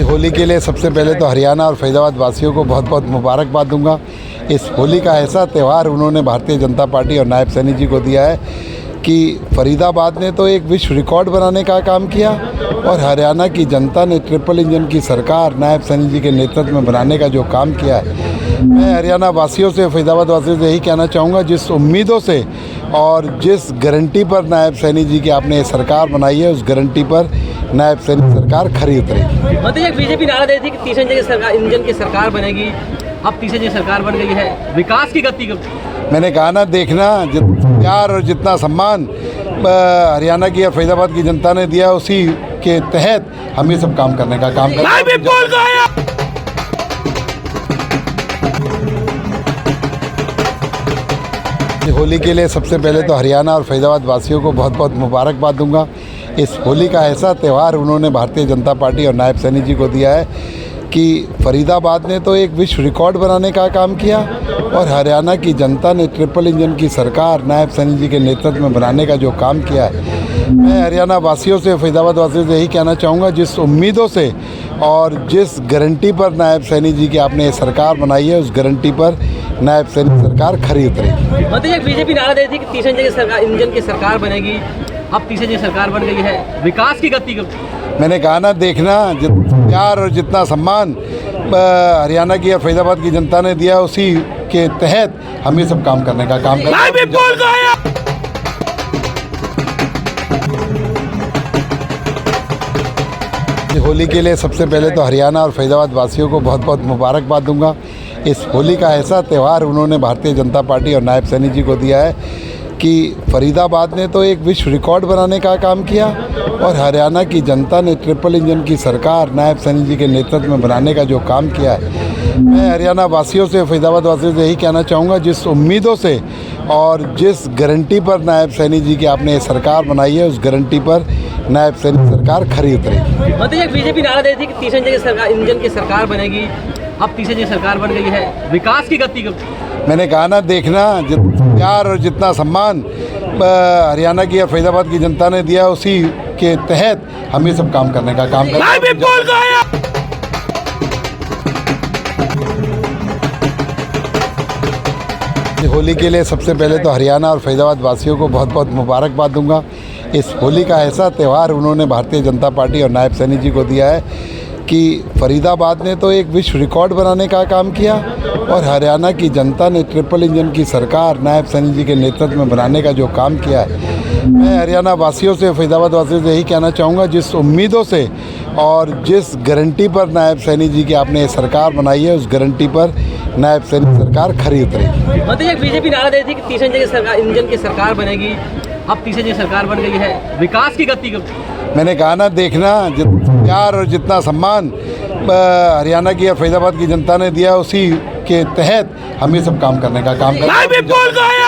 होली के लिए सबसे पहले तो हरियाणा और फरीदाबाद वासियों को बहुत बहुत मुबारकबाद दूंगा। इस होली का ऐसा त्यौहार उन्होंने भारतीय जनता पार्टी और नायब सैनी जी को दिया है कि फरीदाबाद ने तो एक विश्व रिकॉर्ड बनाने का काम किया और हरियाणा की जनता ने ट्रिपल इंजन की सरकार नायब सैनी जी के नेतृत्व में बनाने का जो काम किया है। मैं हरियाणा वासियों से, फरीदाबाद वासियों से यही कहना चाहूँगा, जिस उम्मीदों से और जिस गारंटी पर नायब सैनी जी की आपने सरकार बनाई है, उस गारंटी पर नायब सैनी सरकार खरी उतरेगी। मतलब बीजेपी नारा दे थी कि तीसरे इंजन की सरकार बनेगी, अब तीसरे इंजन सरकार बन गई है, विकास की गति मैंने कहा ना, देखना जितना प्यार और जितना सम्मान हरियाणा की और फरीदाबाद की जनता ने दिया, उसी के तहत हम ये सब काम करने का काम करेंगे। होली के लिए सबसे पहले तो हरियाणा और फरीदाबाद वासियों को बहुत बहुत मुबारकबाद दूंगा। इस होली का ऐसा त्यौहार उन्होंने भारतीय जनता पार्टी और नायब सैनी जी को दिया है कि फरीदाबाद ने तो एक विश्व रिकॉर्ड बनाने का काम किया और हरियाणा की जनता ने ट्रिपल इंजन की सरकार नायब सैनी जी के नेतृत्व में बनाने का जो काम किया है। मैं हरियाणा वासियों से, फरीदाबाद वासियों से यही कहना चाहूँगा, जिस उम्मीदों से और जिस गारंटी पर नायब सैनी जी की आपने सरकार बनाई है, उस गारंटी पर नायब सैनी सरकार खरी उतरेगी। मतलब बीजेपी नारा दे थी कि तीसरे इंजन की सरकार बनेगी, अब तीसरे इंजन सरकार बन गई है, विकास की गति मैंने कहा ना, देखना जितना प्यार और जितना सम्मान हरियाणा की और फरीदाबाद की जनता ने दिया, उसी के तहत हम ये सब काम करने का काम करेंगे। होली के लिए सबसे पहले तो हरियाणा और फरीदाबाद वासियों को बहुत बहुत मुबारकबाद दूंगा। इस होली का ऐसा त्यौहार उन्होंने भारतीय जनता पार्टी और नायब सैनी जी को दिया है कि फरीदाबाद ने तो एक विश्व रिकॉर्ड बनाने का काम किया और हरियाणा की जनता ने ट्रिपल इंजन की सरकार नायब सैनी जी के नेतृत्व में बनाने का जो काम किया है। मैं हरियाणा वासियों से, फरीदाबाद वासियों से यही कहना चाहूँगा, जिस उम्मीदों से और जिस गारंटी पर नायब सैनी जी की आपने सरकार बनाई है, उस गारंटी पर नायब सैनी सरकार खरी उतरेगी। मतलब बीजेपी नारा दे थी कि तीसरे इंजन की सरकार बनेगी, अब तीसरे इंजन सरकार बन गई है, विकास की गति मैंने कहा ना, देखना जितना प्यार और जितना सम्मान हरियाणा की और फरीदाबाद की जनता ने दिया, उसी के तहत हम ये सब काम करने का काम करेंगे। होली के लिए सबसे पहले तो हरियाणा और फरीदाबाद वासियों को बहुत बहुत मुबारकबाद दूंगा। इस होली का ऐसा त्यौहार उन्होंने भारतीय जनता पार्टी और नायब सैनी जी को दिया है कि फरीदाबाद ने तो एक विश्व रिकॉर्ड बनाने का काम किया और हरियाणा की जनता ने ट्रिपल इंजन की सरकार नायब सैनी जी के नेतृत्व में बनाने का जो काम किया है। मैं हरियाणा वासियों से, फरीदाबाद वासियों से यही कहना चाहूँगा, जिस उम्मीदों से और जिस गारंटी पर नायब सैनी जी की आपने सरकार बनाई है, उस गारंटी पर नायब सैनी सरकार खरी उतरेगी। मतलब बीजेपी नारा दे थी कि तीसरे इंजन की सरकार बनेगी, अब तीसरे इंजन सरकार बन गई है, विकास की गति मैंने कहा ना, देखना जितना प्यार और जितना सम्मान हरियाणा की और फरीदाबाद की जनता ने दिया, उसी के तहत हम ये सब काम करने का काम करेंगे।